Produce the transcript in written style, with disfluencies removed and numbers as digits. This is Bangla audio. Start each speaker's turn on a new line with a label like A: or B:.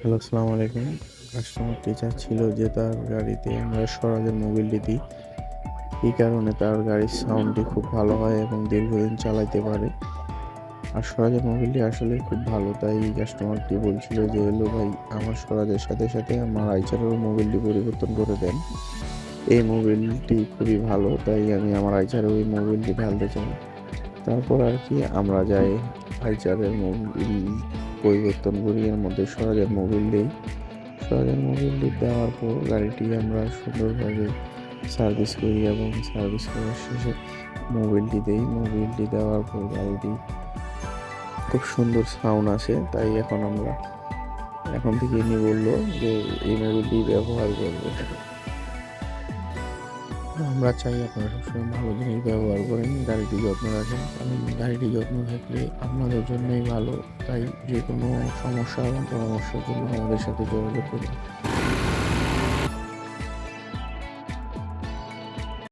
A: হ্যালো, আসসালামু আলাইকুম। কাস্টমারটি চাচ্ছিল যে তার গাড়িতে আমরা স্বরাজের মোবিলটি দিই। এই কারণে তার গাড়ির সাউন্ডটি খুব ভালো হয় এবং দীর্ঘদিন চালাইতে পারে। আর স্বরাজের মোবিলটি আসলেই খুব ভালো। তাই কাস্টমারটি বলছিল যে, "এলো ভাই, আমার স্বরাজের সাথে, সাথে আমার আইচারেরও মোবিলটি পরিবর্তন করে দেন। এই মোবিলটি খুবই ভালো। তাই আমি আমার আইচারেও এই মোবিলটি ঢালতে চাই।" তারপর আর কি আমরা যাই আইচারের মোবিল পরিবর্তন করি, এর মধ্যে স্বরাজের মোবিল দেই। স্বরাজের মোবিলটি দেওয়ার পর গাড়িটি আমরা সুন্দরভাবে সার্ভিস করি এবং সার্ভিস করার শেষে মোবিলটি দেই। মোবিলটি দেওয়ার পর গাড়িটি খুব সুন্দর সাউন্ড আসে। তাই এখন থেকে ইনি বললো যে এই মোবিলটি ব্যবহার করবো। আমরা চাই আপনারা সবসময় ভালো জিনিস ব্যবহার করেন, গাড়িটি যত্ন রাখেন, কারণ গাড়িটি যত্ন থাকলে আপনাদের জন্যই ভালো। তাই যে কোনো সমস্যা এবং পরামর্শের জন্য আমাদের সাথে যোগাযোগ করুন।